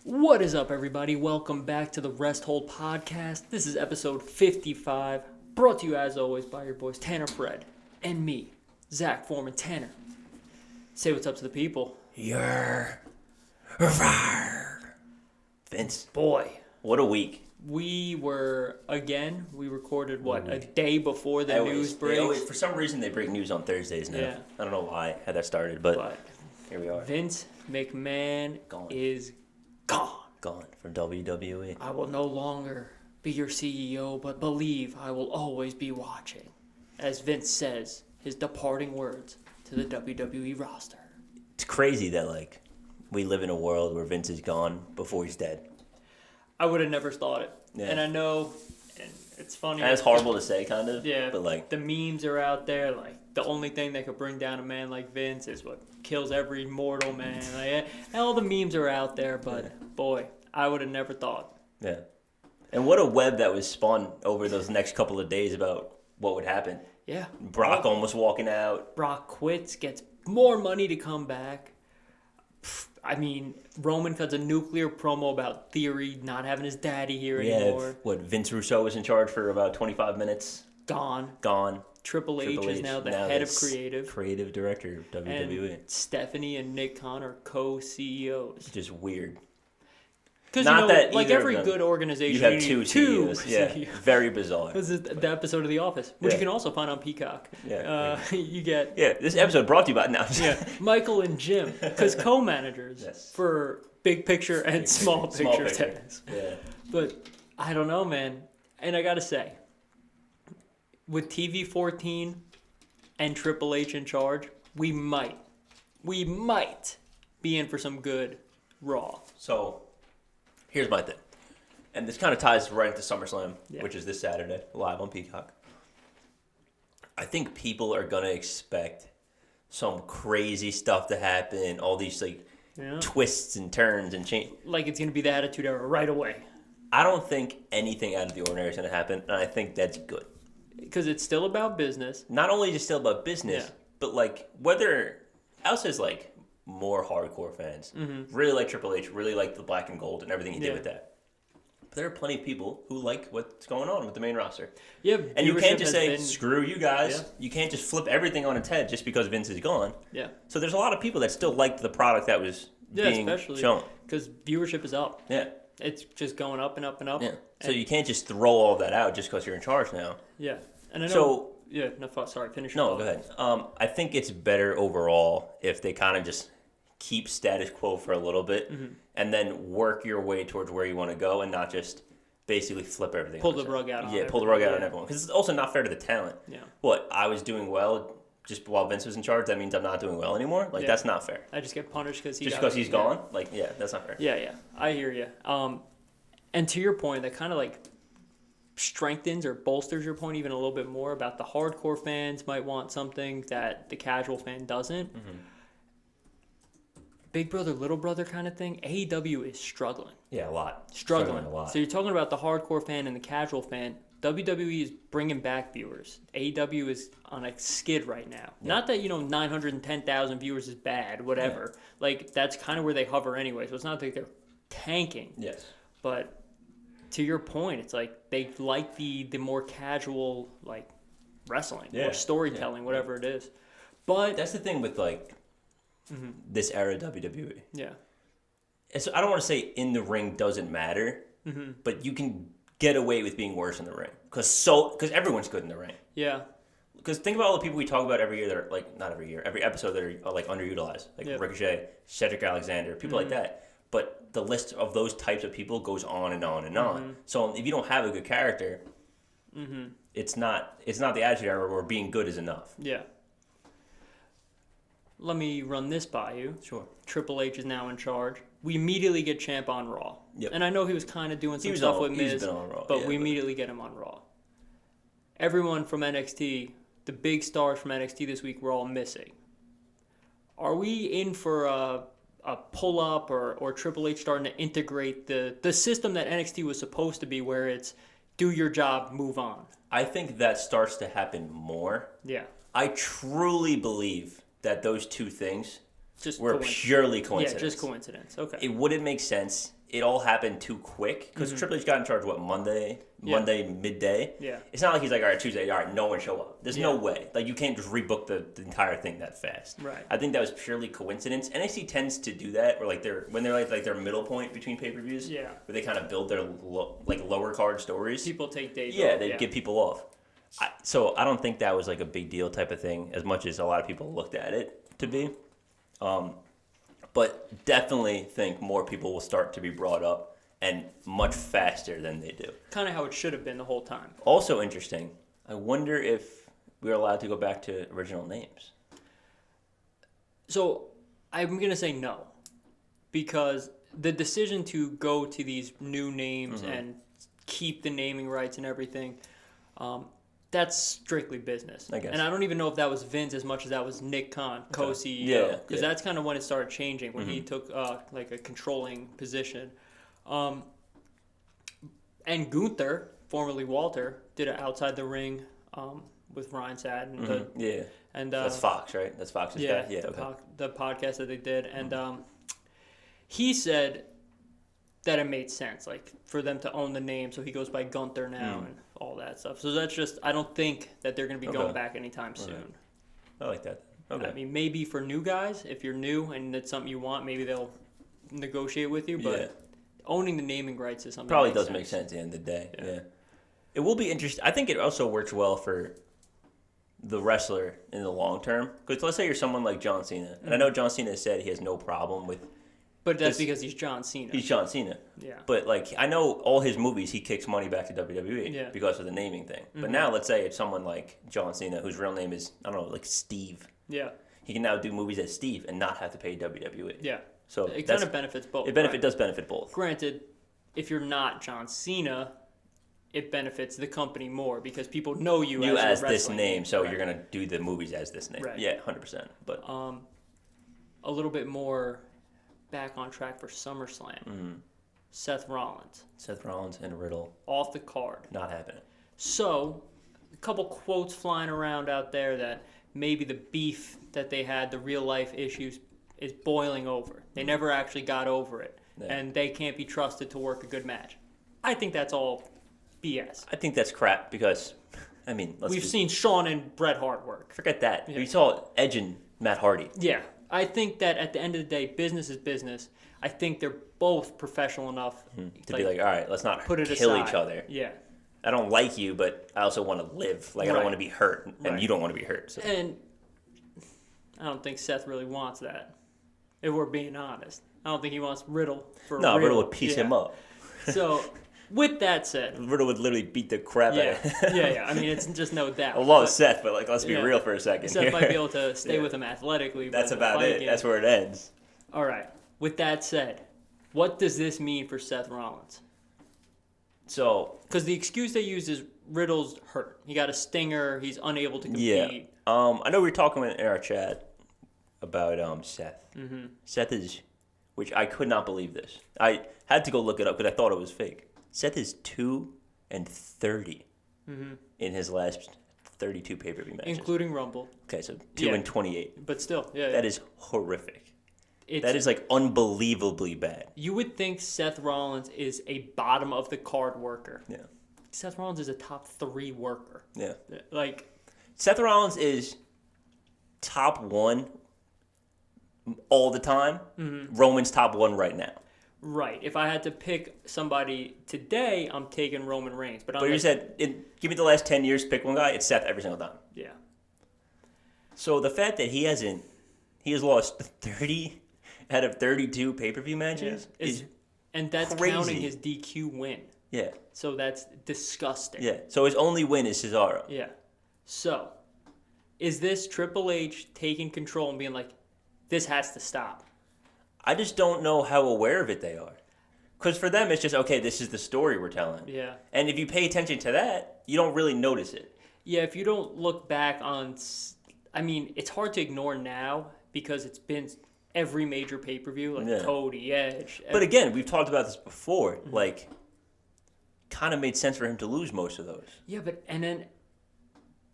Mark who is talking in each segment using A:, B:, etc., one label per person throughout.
A: What is up, everybody? Welcome back to the Rest Hold Podcast. This is episode 55, brought to you as always by your boys Tanner Fred and me, Zach Foreman Tanner. Say what's up to the people.
B: Vince,
A: Boy,
B: what a week.
A: we recorded a day before the news breaks.
B: For some reason, they break news on Thursdays now.
A: Yeah.
B: I don't know why, how that started, but here we are.
A: Vince McMahon is gone.
B: Gone from WWE.
A: I will no longer be your CEO, but believe I will always be watching. As Vince says, his departing words to the WWE roster.
B: It's crazy that, we live in a world where Vince is gone before he's dead.
A: I would have never thought it.
B: Yeah.
A: And I know, and it's funny.
B: And it's horrible to say, kind of.
A: Yeah,
B: But,
A: the memes are out there. The only thing that could bring down a man like Vince is what kills every mortal man. All the memes are out there, but boy, I would have never thought.
B: Yeah. And what a web that was spun over those next couple of days about what would happen.
A: Yeah.
B: Brock almost walking out.
A: Brock quits, gets more money to come back. I mean, Roman cuts a nuclear promo about Theory not having his daddy here anymore.
B: Vince Russo was in charge for about 25 minutes.
A: Gone. Triple H is now the head of creative.
B: Creative director of WWE.
A: And Stephanie and Nick Khan are co-CEOs.
B: Just weird.
A: Because,
B: that
A: every good organization,
B: you have two CEOs. Yeah, very bizarre.
A: This is the episode of The Office, which you can also find on Peacock.
B: Yeah.
A: You get...
B: Yeah, this episode brought to you by... now.
A: Michael and Jim, because co-managers for big picture and small picture tennis.
B: Yeah.
A: But I don't know, man. And I got to say, with TV 14 and Triple H in charge, we might be in for some good Raw.
B: So... here's my thing. And this kind of ties right into SummerSlam, which is this Saturday, live on Peacock. I think people are going to expect some crazy stuff to happen, all these twists and turns and change.
A: Like it's going to be the Attitude Era right away.
B: I don't think anything out of the ordinary is going to happen, and I think that's good.
A: Because it's still about business.
B: Not only is it still about business, but whether else is more hardcore fans really like Triple H, really like the black and gold and everything he did with that. But there are plenty of people who like what's going on with the main roster.
A: Yeah,
B: and you can't just say, screw you guys. Yeah. You can't just flip everything on its head just because Vince is gone.
A: Yeah.
B: So there's a lot of people that still liked the product that was being shown.
A: Because viewership is up.
B: Yeah.
A: It's just going up and up and up.
B: Yeah. So you can't just throw all of that out just because you're in charge now.
A: Yeah. And I know... finish.
B: No, go ahead. I think it's better overall if they kind of just keep status quo for a little bit and then work your way towards where you want to go and not just basically flip everything.
A: Pull the rug out on everyone.
B: Yeah, pull the rug out on everyone. Because it's also not fair to the talent.
A: Yeah.
B: What, I was doing well just while Vince was in charge, that means I'm not doing well anymore? That's not fair.
A: I just get punished because
B: he's gone? That's not fair.
A: Yeah. I hear you. And to your point, that kind of strengthens or bolsters your point even a little bit more about the hardcore fans might want something that the casual fan doesn't. Big brother, little brother kind of thing. AEW is struggling.
B: Yeah, a lot.
A: Struggling
B: a lot.
A: So you're talking about the hardcore fan and the casual fan. WWE is bringing back viewers. AEW is on a skid right now. Yeah. Not that, 910,000 viewers is bad, whatever. Yeah. That's kind of where they hover anyway. So it's not like they're tanking.
B: Yes.
A: But to your point, it's they like the more casual, wrestling or storytelling, whatever it is. But
B: that's the thing with, this era WWE.
A: Yeah.
B: And so I don't want to say in the ring doesn't matter, but you can get away with being worse in the ring because everyone's good in the ring.
A: Yeah.
B: Because think about all the people we talk about every year that are not every year, every episode that are underutilized, Ricochet, Cedric Alexander, people like that. But the list of those types of people goes on and on and on. So if you don't have a good character, it's not the Attitude Era where being good is enough.
A: Yeah. Let me run this by you.
B: Sure.
A: Triple H is now in charge. We immediately get Champ on Raw.
B: Yep.
A: And I know he was kind of doing some stuff with Miz, but we immediately get him on Raw. Everyone from NXT, the big stars from NXT this week, were all missing. Are we in for a pull-up or Triple H starting to integrate the system that NXT was supposed to be where it's do your job, move on?
B: I think that starts to happen more.
A: Yeah.
B: I truly believe that those two things
A: just
B: were purely coincidence.
A: Yeah, just coincidence. Okay.
B: It wouldn't make sense it all happened too quick because Triple H got in charge Monday midday.
A: Yeah,
B: it's not like he's like, all right, Tuesday, all right, no one show up. There's no way. Like, you can't just rebook the entire thing that fast.
A: Right.
B: I think that was purely coincidence. NXT tends to do that, where like they're like their middle point between pay-per-views.
A: Yeah,
B: where they kind of build their lower card stories.
A: People take days.
B: Yeah, they get people off. So I don't think that was like a big deal type of thing, as much as a lot of people looked at it to be. But definitely think more people will start to be brought up, and much faster than they do.
A: Kind of how it should have been the whole time.
B: Also interesting, I wonder if we're allowed to go back to original names.
A: So I'm going to say no, because the decision to go to these new names and keep the naming rights and everything, that's strictly business.
B: I guess.
A: And I don't even know if that was Vince as much as that was Nick Khan, co-CEO. Because that's kind of when it started changing, when he took like a controlling position. And Gunther, formerly Walter, did it outside the ring with Ryan Satin. And
B: that's Fox, right? That's Fox's guy? Yeah,
A: the podcast that they did. And he said that it made sense, like, for them to own the name, so he goes by Gunther now and all that stuff. So that's just, I don't think that they're going to be going back anytime soon.
B: I like that. Okay.
A: I mean, maybe for new guys, if you're new and it's something you want, maybe they'll negotiate with you, but owning the naming rights is something
B: probably
A: that
B: does make sense at the end of the day. Yeah. It will be interesting. I think it also works well for the wrestler in the long term. Because let's say you're someone like John Cena. And I know John Cena said he has no problem with...
A: But that's because he's John Cena.
B: He's John Cena.
A: Yeah.
B: But, like, I know all his movies, he kicks money back to WWE because of the naming thing. But now, let's say it's someone like John Cena, whose real name is, I don't know, like Steve.
A: Yeah.
B: He can now do movies as Steve and not have to pay WWE.
A: Yeah.
B: So
A: it kind of benefits both.
B: It does benefit both.
A: Granted, if you're not John Cena, it benefits the company more because people know you as
B: this name, so you're going to do the movies as this name.
A: Right.
B: Yeah, 100%. But
A: a little bit more back on track for SummerSlam. Seth Rollins
B: and Riddle.
A: Off the card.
B: Not happening.
A: So, a couple quotes flying around out there that maybe the beef that they had, the real life issues, is boiling over. They never actually got over it. Yeah. And they can't be trusted to work a good match. I think that's all BS.
B: I think that's crap because, I mean,
A: we've seen Shawn and Bret Hart work.
B: Forget that. Yeah. We saw Edge and Matt Hardy.
A: Yeah. I think that at the end of the day, business is business. I think they're both professional enough
B: to be like, all right, let's not kill each other.
A: Yeah.
B: I don't like you, but I also want to live. Like, I don't want to be hurt, and you don't want to be hurt. So.
A: And I don't think Seth really wants that, if we're being honest. I don't think he wants Riddle for real.
B: Riddle would piece him up.
A: So, with that said...
B: Riddle would literally beat the crap out of him.
A: Yeah. I mean, it's just no doubt.
B: I love Seth, but like, let's be real for a second.
A: Seth might be able to stay with him athletically.
B: That's about it. That's where it ends.
A: All right. With that said, what does this mean for Seth Rollins?
B: So...
A: Because the excuse they use is Riddle's hurt. He got a stinger. He's unable to compete.
B: Yeah. I know we were talking in our chat about Seth.
A: Mm-hmm.
B: Seth is... Which I could not believe this. I had to go look it up because I thought it was fake. Seth is 2-30 in his last 32 pay-per-view matches,
A: including Rumble.
B: Okay, so 2-28.
A: But still,
B: that is horrific. That is like unbelievably bad.
A: You would think Seth Rollins is a bottom of the card worker.
B: Yeah.
A: Seth Rollins is a top 3 worker.
B: Yeah.
A: Like
B: Seth Rollins is top 1 all the time. Mm-hmm. Roman's top 1 right now.
A: Right. If I had to pick somebody today, I'm taking Roman Reigns. But
B: you said, give me the last 10 years, pick one guy, it's Seth every single time.
A: Yeah.
B: So the fact that he has lost 30 out of 32 pay-per-view matches is
A: and that's
B: crazy.
A: Counting his DQ win.
B: Yeah.
A: So that's disgusting.
B: Yeah. So his only win is Cesaro.
A: Yeah. So, is this Triple H taking control and being like, this has to stop?
B: I just don't know how aware of it they are. Because for them, it's just, okay, this is the story we're telling.
A: Yeah.
B: And if you pay attention to that, you don't really notice it.
A: Yeah, if you don't look back on... I mean, it's hard to ignore now because it's been every major pay-per-view, like Cody, Edge.
B: But again, we've talked about this before. Mm-hmm. Like, kind of made sense for him to lose most of those.
A: Yeah, but... And then...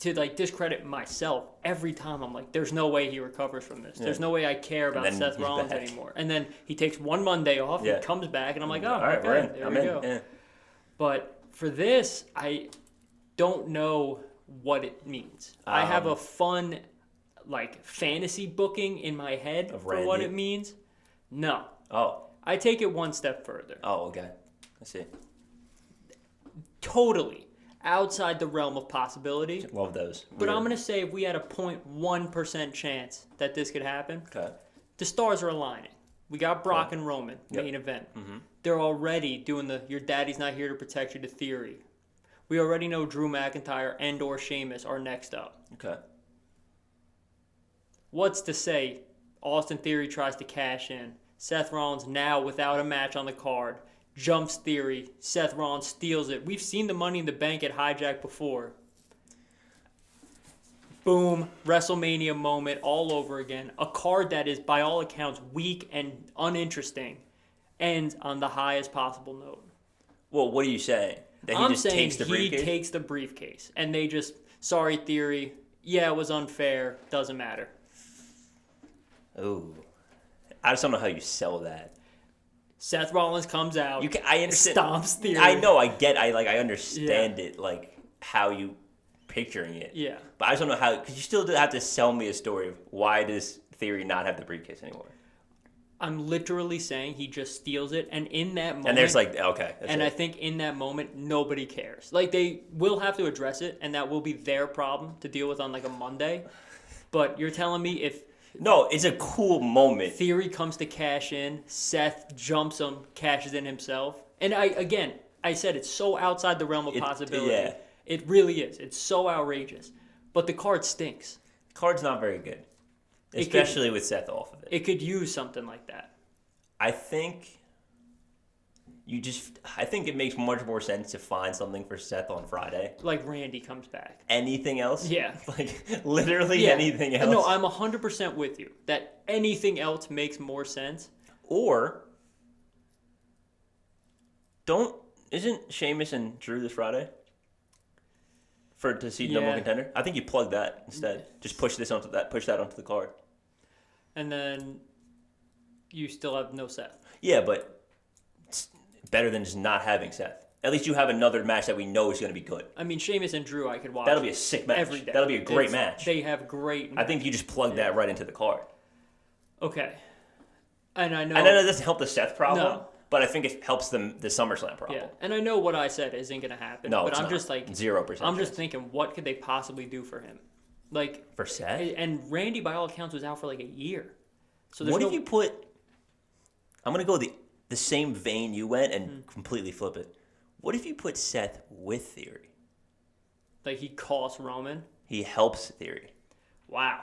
A: to like discredit myself every time. I'm like, there's no way he recovers from this. There's no way I care about Seth Rollins anymore. And then he takes one Monday off, he comes back, and I'm like, oh, all right, okay, there we go. Yeah. But for this, I don't know what it means. I have a fun, like, fantasy booking in my head for what it means. No.
B: Oh.
A: I take it one step further.
B: Oh, okay. I see.
A: Totally outside the realm of possibility.
B: Love those.
A: But I'm going to say if we had a 0.1% chance that this could happen, the stars are aligning. We got Brock and Roman, main event. Mm-hmm. They're already doing the your daddy's not here to protect you to theory. We already know Drew McIntyre and or Sheamus are next up.
B: Okay.
A: What's to say Austin Theory tries to cash in. Seth Rollins now without a match on the card. Jumps Theory. Seth Rollins steals it. We've seen the Money in the Bank at Hijack before. Boom. WrestleMania moment all over again. A card that is, by all accounts, weak and uninteresting. Ends on the highest possible note.
B: Well, what are you saying? That he just takes the briefcase?
A: He takes the briefcase. And they just, sorry, Theory. Yeah, it was unfair. Doesn't matter.
B: Ooh. I just don't know how you sell that.
A: Seth Rollins comes out.
B: I understand.
A: Stomps Theory.
B: I know. I understand it. Like how you picturing it.
A: Yeah.
B: But I just don't know how. Because you still have to sell me a story of why does Theory not have the briefcase anymore.
A: I'm literally saying he just steals it, and in that moment,
B: and there's like okay,
A: and I think in that moment nobody cares. Like they will have to address it, and that will be their problem to deal with on like a Monday. But you're telling me if.
B: No, it's a cool moment.
A: Theory comes to cash in. Seth jumps him, cashes in himself. And I said it's so outside the realm of possibility. Yeah. It really is. It's so outrageous. But the card stinks.
B: The card's not very good. Especially with Seth off of it.
A: It could use something like that.
B: I think it makes much more sense to find something for Seth on Friday.
A: Like Randy comes back.
B: Anything else?
A: Yeah.
B: Like literally anything else?
A: No, I'm 100% with you. That anything else makes more sense.
B: Or isn't Sheamus and Drew this Friday? To see number one contender? I think you plug that instead. Just push that onto the card.
A: And then you still have no Seth.
B: Yeah, but it's better than just not having Seth. At least you have another match that we know is going to be good.
A: I mean, Sheamus and Drew I could watch.
B: That'll be a sick match.
A: Every day.
B: That'll be a great match.
A: They have great matches.
B: I think you just plug that right into the card.
A: Okay. And I know
B: it doesn't help the Seth problem.
A: No.
B: But I think it helps the SummerSlam problem.
A: Yeah, and I know what I said isn't going to happen.
B: No,
A: but
B: it's
A: I'm
B: not.
A: just like
B: 0%.
A: I'm just thinking, what could they possibly do for him? Like
B: for Seth?
A: And Randy, by all accounts, was out for like a year. So
B: what if you put? I'm going to go the same vein you went and completely flip it. What if you put Seth with Theory?
A: Like he costs Roman?
B: He helps Theory.
A: Wow.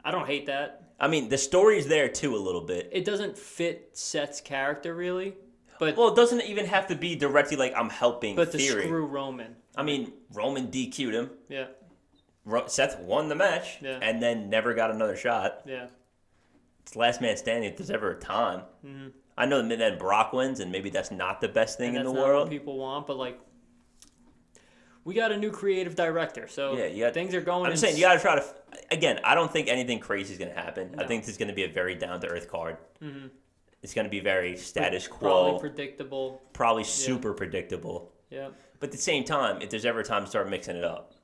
A: I don't hate that.
B: I mean, the story's there too a little bit.
A: It doesn't fit Seth's character really, but
B: it doesn't even have to be directly like I'm helping Theory.
A: But to screw Roman.
B: I mean, Roman DQ'd him.
A: Yeah.
B: Seth won the match and then never got another shot.
A: Yeah.
B: It's last man standing if there's ever a time. Mm-hmm. I know that then Brock wins, and maybe that's not the best thing in the world.
A: That's not what people want, but like, we got a new creative director, so things are going.
B: I'm just saying you got to try to. Again, I don't think anything crazy is going to happen.
A: No.
B: I think it's going to be a very down to earth card. Mm-hmm. It's going to be very status quo.
A: Probably predictable.
B: Probably super predictable.
A: Yeah.
B: But at the same time, if there's ever a time to start mixing it up,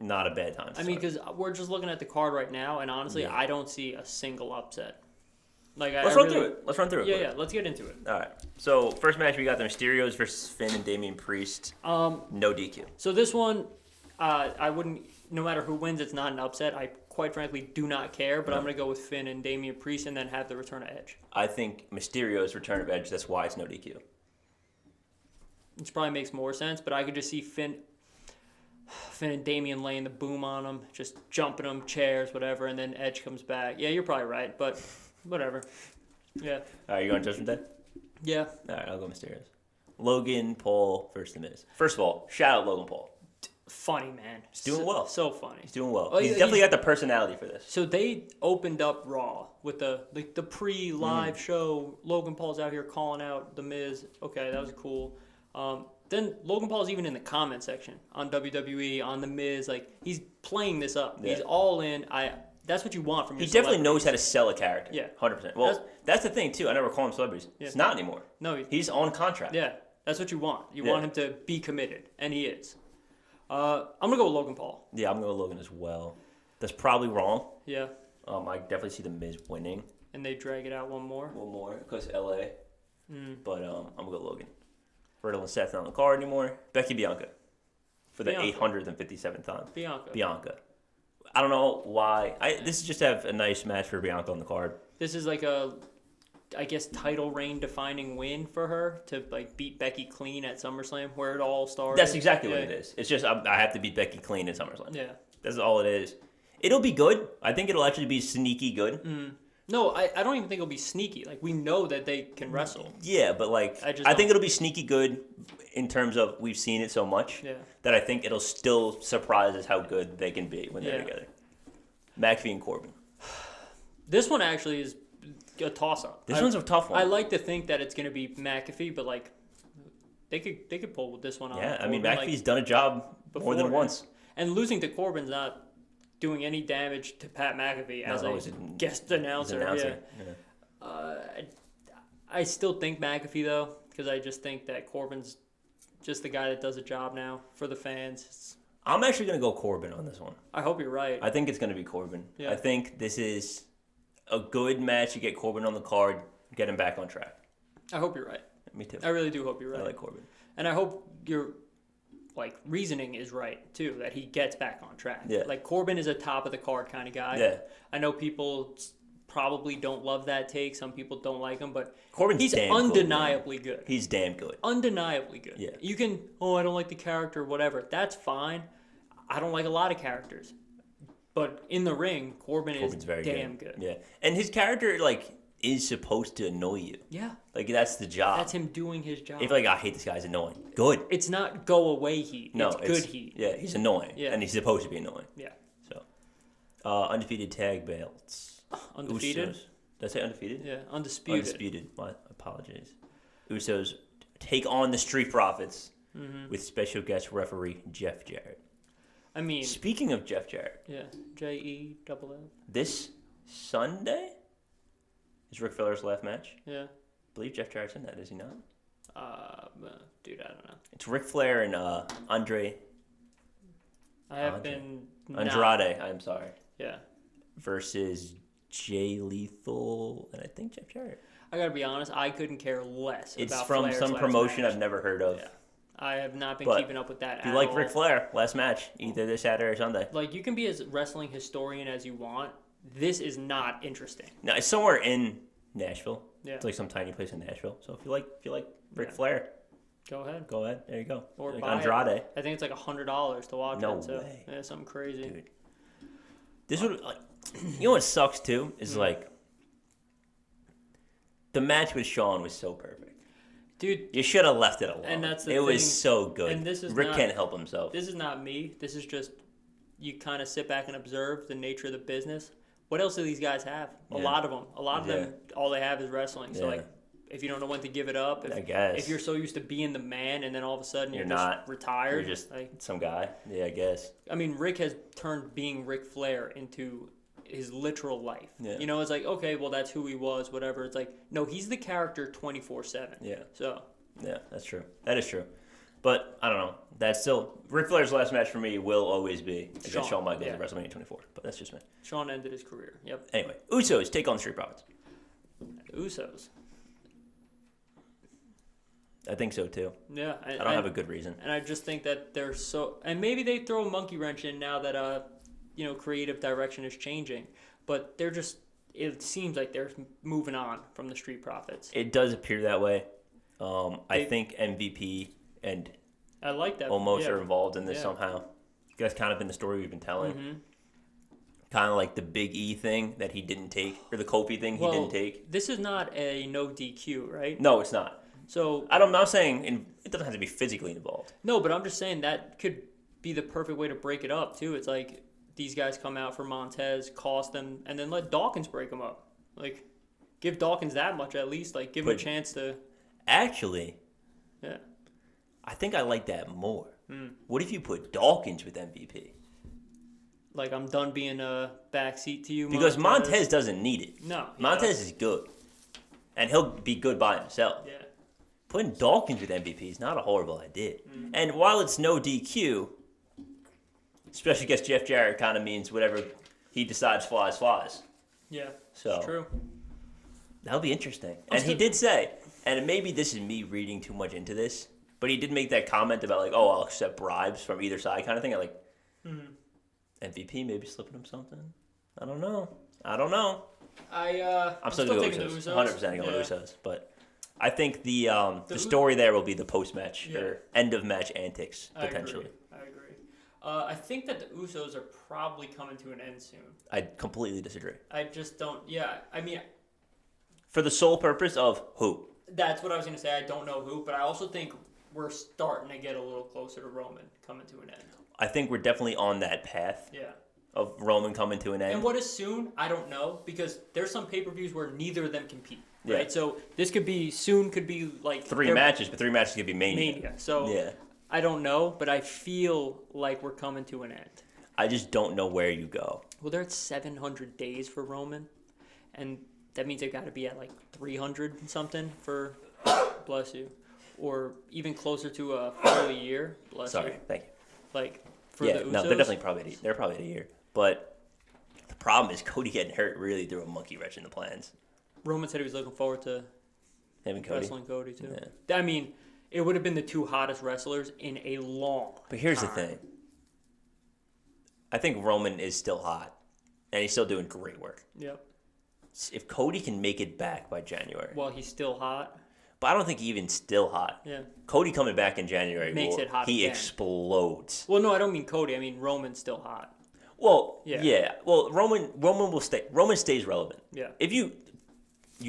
B: not a bad time.
A: I mean, because we're just looking at the card right now, and honestly, I don't see a single upset. Like,
B: Let's run through it.
A: Yeah, let's get into it.
B: All right. So, first match, we got the Mysterios versus Finn and Damian Priest. No DQ.
A: So, this one, I wouldn't, no matter who wins, it's not an upset. I, quite frankly, do not care, but I'm going to go with Finn and Damian Priest and then have the return of Edge.
B: I think Mysterio's return of Edge, that's why it's no DQ.
A: Which probably makes more sense, but I could just see Finn and Damian laying the boom on him, just jumping him, chairs, whatever, and then Edge comes back. Yeah, you're probably right, but... Whatever. Yeah.
B: All right, you going Judgment Day?
A: Yeah.
B: All right, I'll go Mysterios. Logan Paul versus The Miz. First of all, shout out Logan Paul.
A: Funny, man.
B: He's doing well.
A: So funny.
B: He's doing well. He's definitely got the personality for this.
A: So they opened up Raw with the pre-live show. Logan Paul's out here calling out The Miz. Okay, that was cool. then Logan Paul's even in the comment section on WWE, on The Miz. Like, he's playing this up. Yeah. He's all in. That's what you want from your
B: He definitely knows how to sell a character.
A: Yeah.
B: 100%. Well, that's the thing, too. I never call him celebrities. Yeah. It's not anymore.
A: No.
B: He's on contract.
A: Yeah. That's what you want. You want him to be committed, and he is. I'm going to go with Logan Paul.
B: Yeah, I'm going to go with Logan as well. That's probably wrong.
A: Yeah.
B: I definitely see The Miz winning.
A: And they drag it out one more?
B: One more, because L.A. But I'm going to go Logan. Riddle and Seth not on the card anymore. Becky Bianca for the 857th time. Bianca. I don't know why. This is just to have a nice match for Bianca on the card.
A: This is like a, I guess, title reign defining win for her to like beat Becky clean at SummerSlam, where it all started.
B: That's exactly what it is. It's just I have to beat Becky clean at SummerSlam.
A: Yeah.
B: That's all it is. It'll be good. I think it'll actually be sneaky good.
A: No, I don't even think it'll be sneaky. Like, we know that they can wrestle.
B: Yeah, but like I think it'll be sneaky good in terms of we've seen it so much that I think it'll still surprise us how good they can be when they're together. McAfee and Corbin.
A: This one actually is a toss-up.
B: This one's a tough one.
A: I like to think that it's going to be McAfee, but like they could pull with this one on.
B: Yeah, I mean McAfee's done a job more than once.
A: And losing to Corbin's not doing any damage to Pat McAfee as a guest announcer. I still think McAfee, though, because I just think that Corbin's just the guy that does a job now for the fans.
B: I'm actually going to go Corbin on this one.
A: I hope you're right.
B: I think it's going to be Corbin. Yeah. I think this is a good match to get Corbin on the card, get him back on track.
A: I hope you're right.
B: Me too.
A: I really do hope you're right.
B: I like Corbin.
A: And I hope your reasoning is right, too, that he gets back on track.
B: Yeah.
A: Like, Corbin is a top-of-the-card kind of guy.
B: Yeah.
A: I know people probably don't love that take. Some people don't like him, but
B: Corbin's
A: undeniably good.
B: He's damn good.
A: Undeniably good.
B: Yeah.
A: You can, I don't like the character, whatever. That's fine. I don't like a lot of characters. But in the ring, Corbin's is very damn good.
B: Yeah. And his character, is supposed to annoy you.
A: Yeah.
B: That's the job.
A: That's him doing his job.
B: If I hate this guy's annoying. Good.
A: It's not go away heat. No, it's good heat.
B: Yeah, he's annoying. Yeah. And he's supposed to be annoying.
A: Yeah.
B: So, undefeated tag belts.
A: Undefeated?
B: Usos. Did I say undefeated?
A: Yeah, undisputed.
B: Undisputed. My apologies. Usos take on the Street Profits with special guest referee Jeff Jarrett.
A: I mean,
B: speaking of Jeff Jarrett.
A: Yeah, Jeff.
B: This Sunday is Ric Flair's last match.
A: Yeah.
B: I believe Jeff Jarrett's in that, is he not?
A: Dude, I don't know.
B: It's Ric Flair and Andrade. I'm sorry.
A: Yeah.
B: Versus Jay Lethal and I think Jeff Jarrett.
A: I gotta be honest, I couldn't care less
B: about
A: Flair's
B: from some promotion
A: match.
B: I've never heard of.
A: Yeah. I have not been keeping up with that.
B: If you like Ric Flair, last match, either this Saturday or Sunday.
A: You can be as wrestling historian as you want. This is not interesting.
B: No, it's somewhere in Nashville.
A: Yeah.
B: It's some tiny place in Nashville. So if you like Ric Flair,
A: go ahead.
B: There you go.
A: Or buy
B: Andrade.
A: I think it's $100 to watch it.
B: No way.
A: Yeah, something crazy.
B: Dude. This would you know what sucks too is the match with Shawn was so perfect.
A: Dude,
B: you should have left it alone.
A: And that's the
B: thing.
A: It
B: was so good.
A: And this is
B: Rick can't help himself.
A: This is not me. This is just you kind of sit back and observe the nature of the business. What else do these guys have? A lot of them. A lot of them, all they have is wrestling. So, if you don't know when to give it up, if you're so used to being the man and then all of a sudden you're not just retired.
B: You're just some guy. Yeah, I guess.
A: I mean, Rick has turned being Ric Flair into his literal life.
B: Yeah.
A: It's okay, well, that's who he was, whatever. It's no, he's the character 24/7.
B: Yeah.
A: So.
B: Yeah, that's true. That is true. But, I don't know. That's still... Ric Flair's last match for me will always be against Shawn Michaels at WrestleMania 24. But that's just me.
A: Shawn ended his career. Yep.
B: Anyway, Usos take on Street Profits.
A: Usos.
B: I think so, too.
A: Yeah.
B: I don't have a good reason.
A: And I just think that they're so... And maybe they throw a monkey wrench in now that, creative direction is changing. But they're just... It seems like they're moving on from the Street Profits.
B: It does appear that way. I think MVP and
A: I like that.
B: Almost are involved in this somehow. That's kind of been the story we've been telling.
A: Mm-hmm.
B: Kind of like the Big E thing that he didn't take, or the Kofi thing he didn't take.
A: This is not a no DQ, right?
B: No, it's not.
A: So
B: I'm not saying it doesn't have to be physically involved.
A: No, but I'm just saying that could be the perfect way to break it up too. It's these guys come out for Montez, cost them, and then let Dawkins break them up. Give Dawkins that much at least. Give him a chance to.
B: Actually,
A: yeah,
B: I think I like that more. What if you put Dawkins with MVP?
A: Like, I'm done being a backseat to you,
B: Because Montez doesn't need it.
A: No.
B: Montez is good. And he'll be good by himself.
A: Yeah.
B: Putting Dawkins with MVP is not a horrible idea. And while it's no DQ, especially against Jeff Jarrett, kind of means whatever he decides flies.
A: Yeah,
B: so
A: it's true.
B: That'll be interesting. And he did say, and maybe this is me reading too much into this, but he did make that comment about, like, oh, I'll accept bribes from either side kind of thing. Like, MVP maybe slipping him something. I don't know. I'm still going to go Usos. 100% going to Usos. But I think the story there will be the post-match or end-of-match antics, potentially.
A: I agree. I think that the Usos are probably coming to an end soon.
B: I completely disagree.
A: I just don't. Yeah, I mean,
B: for the sole purpose of who?
A: That's what I was going to say. I don't know who, but I also think we're starting to get a little closer to Roman coming to an end.
B: I think we're definitely on that path.
A: Yeah.
B: Of Roman coming to an end.
A: And what is soon? I don't know, because there's some pay-per-views where neither of them compete. Right? Yeah. So this could be like
B: 3 matches, but 3 matches could be Mania.
A: So yeah. I don't know, but I feel like we're coming to an end.
B: I just don't know where you go.
A: Well, they're at 700 days for Roman, and that means they've got to be at like 300 and something for, bless you, or even closer to a full year. Bless you.
B: Sorry, thank you.
A: Like for the Usos.
B: No, they're definitely probably at a year. But the problem is Cody getting hurt really threw a monkey wrench in the plans.
A: Roman said he was looking forward to wrestling Cody too.
B: Yeah.
A: I mean, it would have been the 2 hottest wrestlers in a long
B: But here's
A: time.
B: the thing. I think Roman is still hot, and he's still doing great work.
A: Yep.
B: If Cody can make it back by January.
A: Well, he's still hot.
B: But I don't think he's even still hot.
A: Yeah.
B: Cody coming back in January
A: makes it hot
B: he
A: again.
B: Explodes.
A: Well, no, I don't mean Cody. I mean Roman's still hot.
B: Well, yeah. Well, Roman will stay. Roman stays relevant.
A: Yeah.
B: If you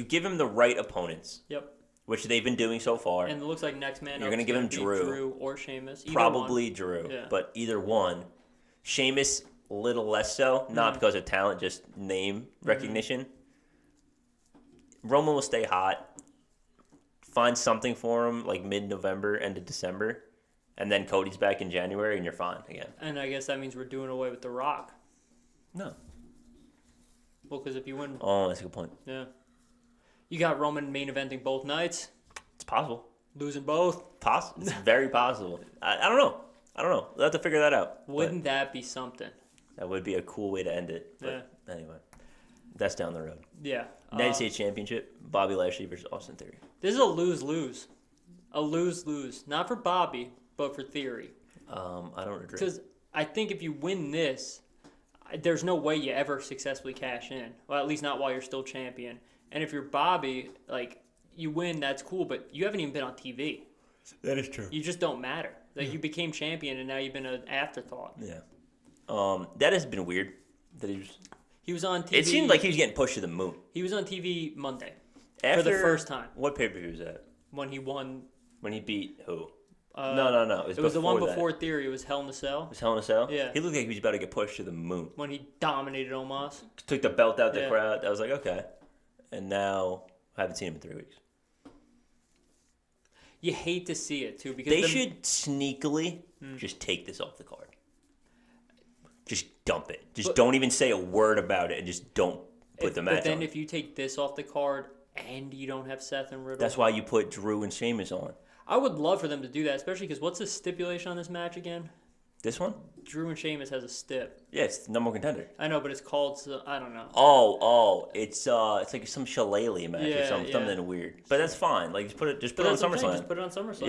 B: give him the right opponents.
A: Yep.
B: Which they've been doing so far.
A: And it looks like next man
B: you're going to give him
A: Drew or Sheamus.
B: Probably Drew. Yeah. But either one. Sheamus, a little less so. Not because of talent, just name recognition. Roman will stay hot. Find something for him like mid-November, end of December. And then Cody's back in January and you're fine again.
A: And I guess that means we're doing away with The Rock.
B: No.
A: Well, because if you win...
B: Oh, that's a good point.
A: Yeah. You got Roman main eventing both nights.
B: It's possible.
A: Losing both.
B: It's very possible. I don't know. We'll have to figure that out.
A: Wouldn't that be something?
B: That would be a cool way to end it. But anyway, that's down the road.
A: Yeah.
B: United States Championship, Bobby Lashley versus Austin Theory.
A: This is a lose-lose. A lose-lose. Not for Bobby, but for Theory.
B: I don't agree.
A: Because I think if you win this, there's no way you ever successfully cash in. Well, at least not while you're still champion. And if you're Bobby, like, you win, that's cool, but you haven't even been on TV.
B: That is true.
A: You just don't matter. Like, you became champion, and now you've been an afterthought.
B: Yeah. That has been weird. That
A: he was on TV.
B: It seemed like he was getting pushed to the moon.
A: He was on TV Monday.
B: For
A: the first time.
B: What pay-per-view was that?
A: When he won.
B: When he beat who?
A: No. It was the one before Theory. It was Hell in a Cell.
B: It was Hell in a Cell?
A: Yeah.
B: He looked like he was about to get pushed to the moon.
A: When he dominated Omos.
B: Took the belt out the crowd. I was like, okay. And now I haven't seen him in 3 weeks.
A: You hate to see it, too. Because
B: they should sneakily just take this off the card. Just dump it. Don't even say a word about it and just don't put the match on.
A: But then if you take this off the card and you don't have Seth and Riddle.
B: That's why you put Drew and Sheamus on.
A: I would love for them to do that, especially because what's the stipulation on this match again?
B: This one?
A: Drew and Sheamus has a stip.
B: Yeah, it's the number one contender.
A: I know, but it's called, I don't know.
B: Oh, it's like some shillelagh match or something weird. But that's fine. Like just put it on SummerSlam.
A: Just put it on SummerSlam.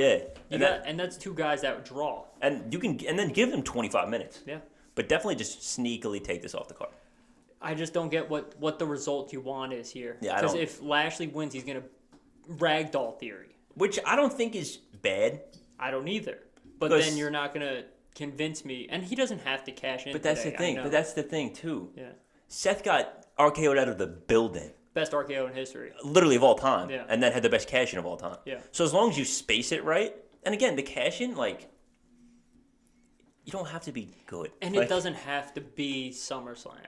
B: Yeah.
A: And that's 2 guys that would draw.
B: And then give them 25 minutes.
A: Yeah.
B: But definitely just sneakily take this off the card.
A: I just don't get what the result you want is here.
B: Yeah,
A: because if Lashley wins, he's gonna ragdoll Theory,
B: which I don't think is bad.
A: I don't either. But then you're not gonna convince me, and he doesn't have to cash in.
B: But that's the thing. But that's the thing too.
A: Yeah.
B: Seth got RKO'd out of the building.
A: Best RKO in history.
B: Literally of all time.
A: Yeah.
B: And then had the best cash in of all time.
A: Yeah.
B: So as long as you space it right, and again, the cash in, like, you don't have to be good.
A: And it doesn't have to be SummerSlam.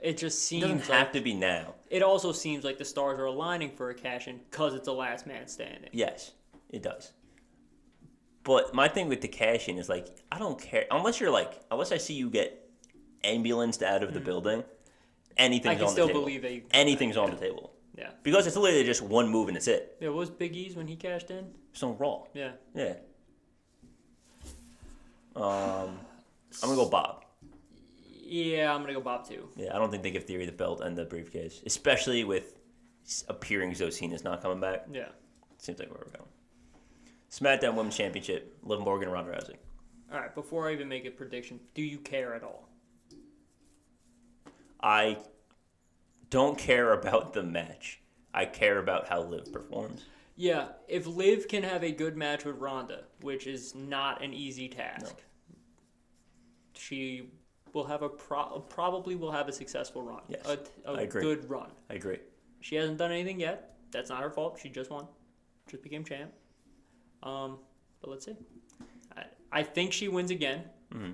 A: It just seems
B: it doesn't have to be now.
A: It also seems like the stars are aligning for a cash in because it's a last man standing.
B: Yes, it does. But my thing with the cash-in is, like, I don't care. Unless I see you get ambulanced out of the building, anything's on the table. I can still believe anything's on the table.
A: Yeah.
B: Because it's literally just one move and it's it.
A: Yeah, what was Big E's when he cashed in?
B: It's on Raw.
A: Yeah.
B: Yeah. I'm going to go Bob.
A: Yeah, I'm going to go Bob, too.
B: Yeah, I don't think they give Theory the belt and the briefcase. Especially with appearing Zoe Cena's not coming back.
A: Yeah.
B: Seems like where we're going. SmackDown Women's Championship, Liv Morgan and Ronda Rousey.
A: All right, before I even make a prediction, do you care at all?
B: I don't care about the match. I care about how Liv performs.
A: Yeah, if Liv can have a good match with Ronda, which is not an easy task, she will have probably will have a successful run.
B: Yes,
A: I agree. Good run.
B: I agree.
A: She hasn't done anything yet. That's not her fault. She just won. Just became champ. But let's see. I think she wins again.
B: Mm-hmm.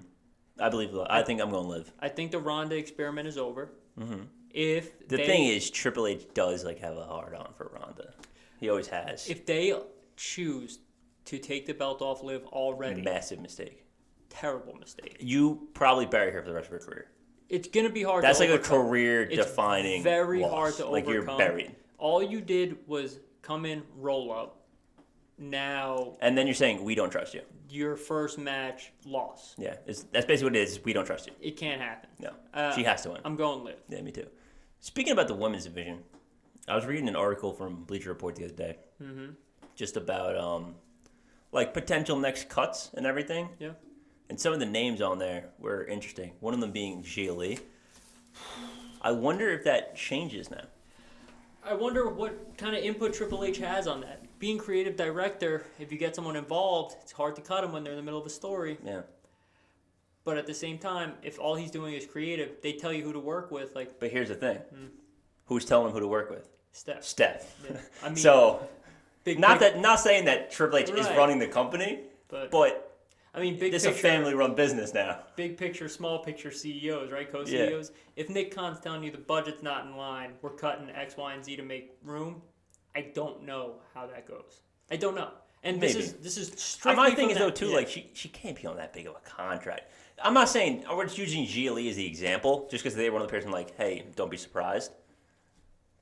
B: I believe. I think I'm going to Liv.
A: I think the Ronda experiment is over.
B: Mm-hmm.
A: If
B: the thing is, Triple H does like have a hard on for Ronda. He always has.
A: If they choose to take the belt off Liv already,
B: massive mistake.
A: Terrible mistake.
B: You probably bury her for the rest of her career.
A: It's gonna be hard.
B: That's
A: to
B: like
A: overcome.
B: A career-defining.
A: It's very
B: loss.
A: hard to overcome.
B: Like you're buried.
A: All you did was come in, roll up. Now.
B: And then you're saying we don't trust you.
A: Your first match loss.
B: Yeah, that's basically what it is. We don't trust you.
A: It can't happen.
B: No, she has to win.
A: I'm going Liv.
B: Yeah, me too. Speaking about the women's division, I was reading an article from Bleacher Report the other day, just about like potential next cuts and everything.
A: Yeah.
B: And some of the names on there were interesting. One of them being Gia Lee. I wonder if that changes now.
A: I wonder what kind of input Triple H has on that. Being creative director, if you get someone involved, it's hard to cut them when they're in the middle of a story.
B: Yeah.
A: But at the same time, if all he's doing is creative, they tell you who to work with. Like.
B: But here's the thing. Who's telling him who to work with?
A: Steph. Yeah. I mean,
B: so, not saying that Triple H is running the company, but I mean, this is a family-run business now.
A: Big picture, small picture CEOs, right? Co-CEOs. Yeah. If Nick Khan's telling you the budget's not in line, we're cutting X, Y, and Z to make room, I don't know how that goes. I don't know. And this is strictly
B: my thing is, though, too, like, she can't be on that big of a contract. I'm not saying, we're just using Gia Lee as the example, just because they were one of the person like, hey, don't be surprised.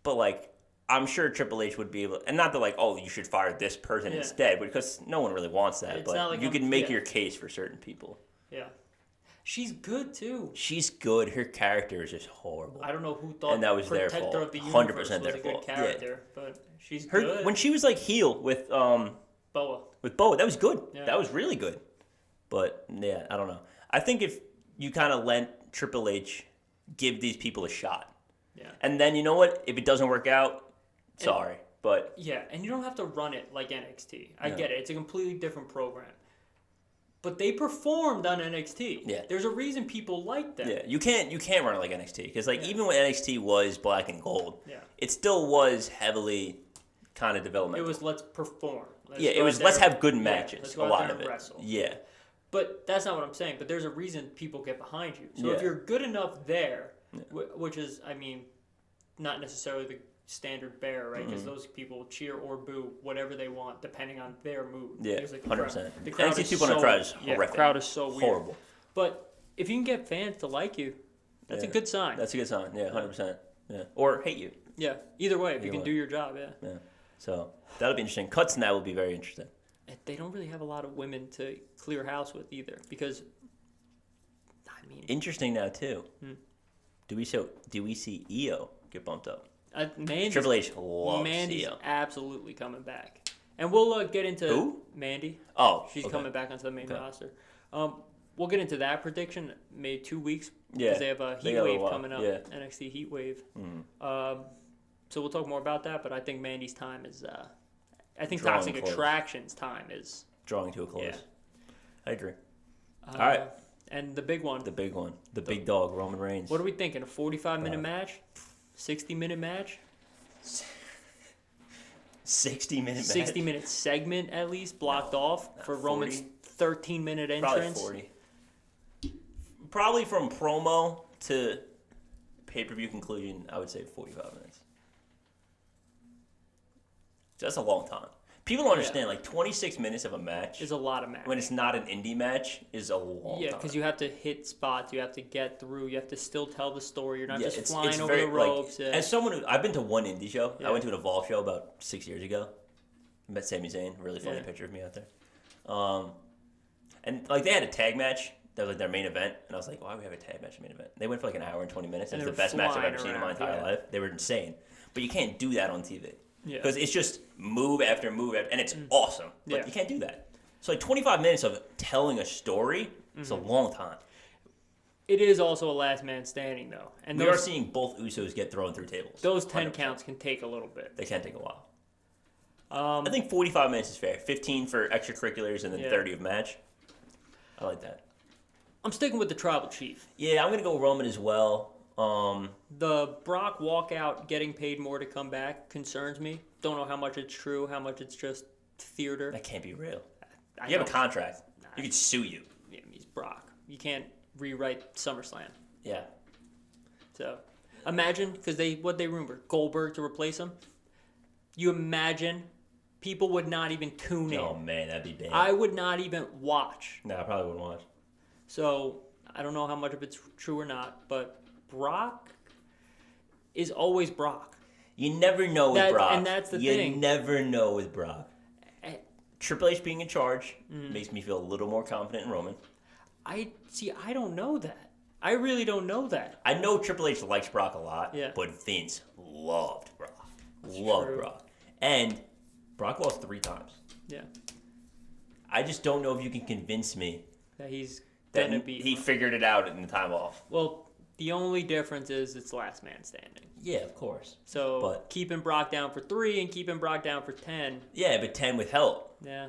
B: But, like, I'm sure Triple H would be able, and not that, like, oh, you should fire this person instead, because no one really wants that. It's but like you can make your case for certain people.
A: Yeah. She's good, too.
B: She's good. Her character is just horrible.
A: I don't know who thought
B: and that was their fault.
A: Of the
B: 100%
A: was
B: their
A: a
B: fault.
A: Good character, but she's good.
B: When she was, like, heel with
A: Boa.
B: That was good.
A: Yeah.
B: That was really good. But, yeah, I don't know. I think if you kind of let Triple H give these people a shot.
A: Yeah.
B: And then, you know what? If it doesn't work out, sorry. But
A: yeah, and you don't have to run it like NXT. I get it. It's a completely different program. But they performed on NXT.
B: Yeah.
A: There's a reason people like them.
B: Yeah, you can't run it like NXT. Because, like, even when NXT was black and gold, it still was heavily kind of developmental.
A: It was let's perform.
B: Let's have good matches.
A: A
B: lot of it.
A: Wrestle.
B: Yeah.
A: But that's not what I'm saying. But there's a reason people get behind you. So if you're good enough there, which is, I mean, not necessarily the standard bear, right? Because those people cheer or boo whatever they want depending on their mood.
B: Yeah,
A: like
B: 100%.
A: The crowd
B: NXT 2.0 is horrific.
A: The crowd is so weird.
B: Horrible.
A: But if you can get fans to like you, that's a good sign.
B: That's a good sign. Yeah, 100%. Yeah. Or hate you.
A: Yeah. Either way, if you can do your job,
B: Yeah. So that'll be interesting. Cuts now will be very interesting.
A: They don't really have a lot of women to clear house with either, because I mean,
B: interesting now too. Do we see Io get bumped up?
A: Triple
B: H loves
A: Mandy's
B: Io.
A: Absolutely coming back, and we'll get into
B: who?
A: Mandy.
B: Oh,
A: she's coming back onto the main roster. We'll get into that prediction maybe 2 weeks because they have a heat wave coming up.
B: Yeah.
A: NXT heat wave. So we'll talk more about that, but I think Mandy's time is. I think Toxic Attraction's time is
B: drawing to a close.
A: Yeah.
B: I agree. All right.
A: And the big one.
B: The big one. The big dog, Roman Reigns.
A: What are we thinking? A 45-minute match? 60-minute match?
B: 60-minute match?
A: 60-minute segment at least blocked off for 40. Roman's 13-minute entrance?
B: Probably 40. Probably from promo to pay-per-view conclusion, I would say 45 minutes. That's a long time. People don't understand, like, 26 minutes of a match
A: is a lot of match.
B: When it's not an indie match, is a long time.
A: Yeah, because you have to hit spots, you have to get through, you have to still tell the story. You're not just flying over the ropes.
B: Like, as someone I've been to one indie show. I went to an Evolve show about 6 years ago. I met Sami Zayn, really funny picture of me out there. And like they had a tag match. That was like their main event, and I was like, "Why do we have a tag match main event?" They went for like an hour and 20 minutes. And it was the best match I've ever seen in my entire life. They were insane, but you can't do that on TV because it's just move after move, and it's awesome. But you can't do that. So like 25 minutes of telling a story is a long time.
A: It is also a last man standing though, and
B: we are seeing both Usos get thrown through tables.
A: Those 10 counts can take a little bit.
B: They can take a while. I think 45 minutes is fair. 15 for extracurriculars and then 30 of match. I like that.
A: I'm sticking with the Tribal Chief.
B: Yeah, I'm going to go Roman as well.
A: The Brock walkout getting paid more to come back concerns me. Don't know how much it's true, how much it's just theater.
B: That can't be real. You have a contract. He could sue you.
A: Yeah, he's Brock. You can't rewrite SummerSlam.
B: Yeah.
A: So, imagine, because they rumored Goldberg to replace him. You imagine people would not even tune in.
B: Oh, man, that'd be bad.
A: I would not even watch.
B: No, I probably wouldn't watch.
A: So, I don't know how much of it's true or not, but Brock is always Brock.
B: You never know with Brock.
A: And that's the thing.
B: You never know with Brock. Triple H being in charge makes me feel a little more confident in Roman.
A: I don't know that. I really don't know that.
B: I know Triple H likes Brock a lot, but Vince loved Brock. Loved Brock. And Brock lost 3 times.
A: Yeah.
B: I just don't know if you can convince me
A: that he's
B: that he figured it out in the time off.
A: Well, the only difference is it's last man standing.
B: Yeah, of course.
A: So keeping Brock down for 3 and keeping Brock down for 10.
B: Yeah, but 10 with help.
A: Yeah.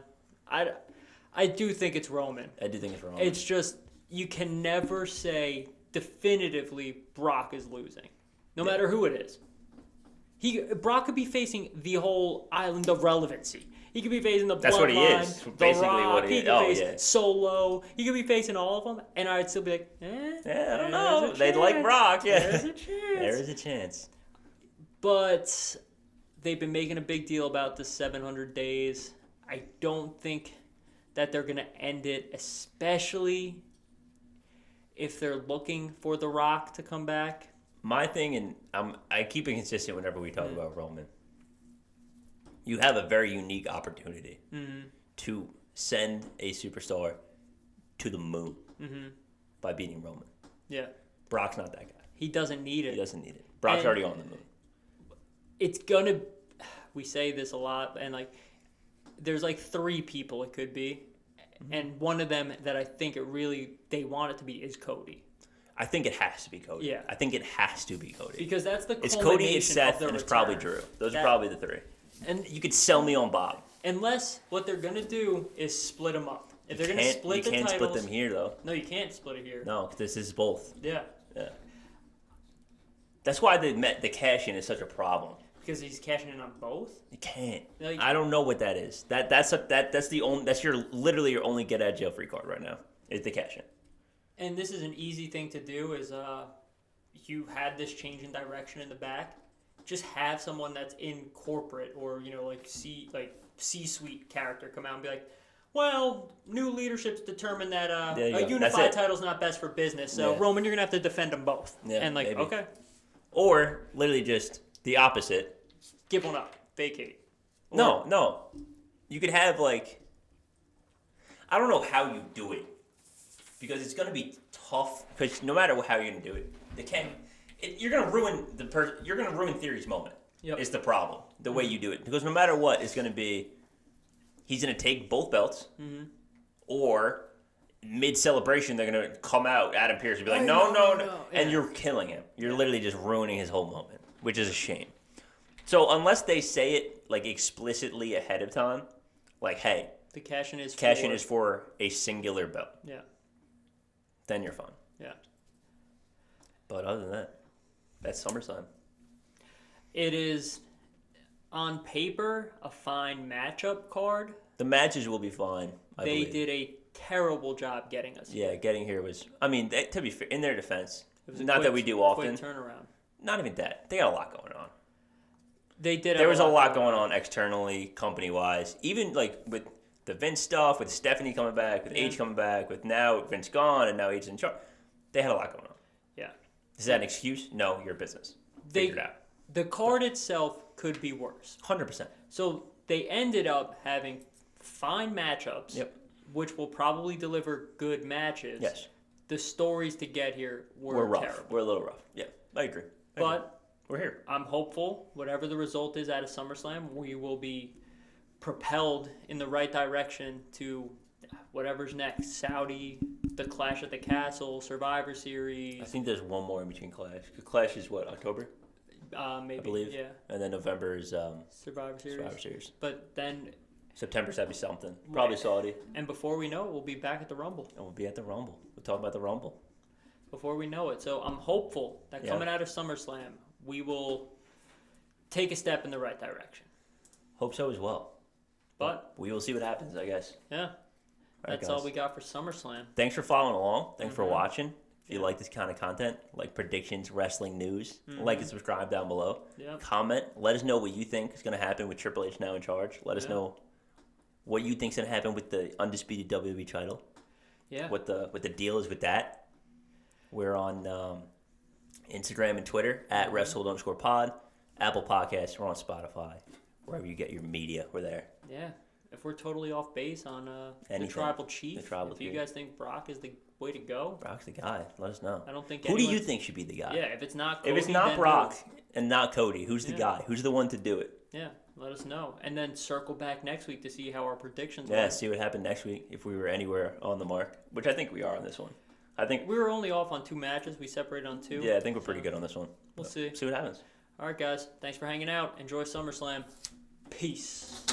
A: I do think it's Roman.
B: I do think it's Roman.
A: It's just you can never say definitively Brock is losing, no matter who it is. Brock could be facing the whole island of relevancy. He could be facing the Bloodline.
B: That's what he is. Basically,
A: Rock.
B: what he is.
A: Could face Solo. He could be facing all of them, and I'd still be like,
B: I don't know. They'd like Brock. Yeah, there's a chance. There is a chance.
A: But they've been making a big deal about the 700 days. I don't think that they're going to end it, especially if they're looking for The Rock to come back.
B: My thing, and I keep it consistent whenever we talk about Roman, you have a very unique opportunity to send a superstar to the moon by beating Roman.
A: Yeah.
B: Brock's not that guy.
A: He doesn't need it.
B: He doesn't need it. Brock's already on the moon.
A: It's going to... We say this a lot, and there's 3 people it could be, and one of them that I think they want it to be is Cody.
B: I think it has to be Cody.
A: Yeah.
B: I think it has to be Cody.
A: Because that's the
B: culmination. It's Cody, it's Seth, and it's probably Drew. Those are probably the 3. And you could sell me on Bob.
A: Unless what they're going to do is split them up. If they're going to split the titles... You can't
B: split them here, though.
A: No, you can't split it here.
B: No, this is both.
A: Yeah.
B: Yeah. That's why the cash-in is such a problem.
A: Because he's cashing in on both?
B: You can't. I don't know what that is. That's literally your only get out of jail free card right now. Is the cash-in.
A: And this is an easy thing to do is you had this change in direction in the back. Just have someone that's in corporate or, C-suite character come out and be like, well, new leadership's determined that a unified title's not best for business. So, Roman, you're going to have to defend them both. Yeah, and maybe. Okay.
B: Or literally just the opposite.
A: Give one up. Vacate.
B: No. You could have, I don't know how you do it. Because it's going to be tough. Because no matter how you're going to do it, you're going to ruin you're going to ruin Theory's moment. Yep. Is the problem. The way you do it. Because no matter what, it's going to be, he's going to take both belts. Mm-hmm. Or mid-celebration, they're going to come out, Adam Pearce, and be like, no. Yeah. And you're killing him. You're literally just ruining his whole moment. Which is a shame. So unless they say it, explicitly ahead of time, hey.
A: The cash-in is
B: for a singular belt.
A: Yeah.
B: Then you're fine.
A: Yeah.
B: But other than that, that's SummerSlam.
A: It is, on paper, a fine matchup card.
B: The matches will be fine, I believe.
A: They did a terrible job getting us here.
B: Yeah, getting here was... to be fair, in their defense, it was not that we do often.
A: Quick turnaround.
B: Not even that. They got a lot going on.
A: They did.
B: There was a lot going on externally, company-wise. Even like with the Vince stuff, with Stephanie coming back, with H coming back, with now Vince gone and now H in charge. They had a lot going on.
A: Yeah.
B: Is that an excuse? No, your business. Figure it out.
A: The card itself could be worse.
B: 100%.
A: So they ended up having fine matchups.
B: Yep.
A: Which will probably deliver good matches.
B: Yes.
A: The stories to get here were
B: rough.
A: terrible.
B: We're a little rough. Yeah, I agree.
A: But
B: we're here.
A: I'm hopeful, whatever the result is out of SummerSlam, we will be propelled in the right direction to whatever's next. Saudi, the Clash at the Castle, Survivor Series.
B: I think there's one more in between Clash. Clash is what, October?
A: Maybe,
B: I believe.
A: Yeah.
B: And then November is
A: Survivor Series. But then
B: September's gotta be something. Probably Saudi.
A: And before we know it, we'll be back at the Rumble.
B: And we'll be at the Rumble. We'll talk about the Rumble.
A: Before we know it. So I'm hopeful that coming out of SummerSlam, we will take a step in the right direction.
B: Hope so as well.
A: But
B: we will see what happens, I guess.
A: Yeah. That's all we got for SummerSlam.
B: Thanks for following along. Thanks for watching. If you like this kind of content, like predictions, wrestling news, like and subscribe down below.
A: Yep.
B: Comment. Let us know what you think is going to happen with Triple H now in charge. Let us know what you think is going to happen with the undisputed WWE title.
A: Yeah.
B: What the deal is with that. We're on Instagram and Twitter at Wrestled_pod, Apple Podcasts. We're on Spotify. Wherever you get your media, we're there.
A: Yeah. If we're totally off base on the Tribal Chief, if you guys think Brock is the way to go,
B: Brock's the guy. Let us know.
A: I don't think.
B: Who do you think should be the guy?
A: Yeah, if it's not Cody,
B: if it's not Brock and not Cody, who's the guy? Who's the one to do it?
A: Yeah, let us know, and then circle back next week to see how our predictions.
B: Yeah, see what happened next week if we were anywhere on the mark, which I think we are on this one. I think
A: we were only off on 2 matches. We separated on 2.
B: Yeah, I think we're pretty good on this one.
A: We'll see.
B: See what happens.
A: All right, guys. Thanks for hanging out. Enjoy SummerSlam. Peace.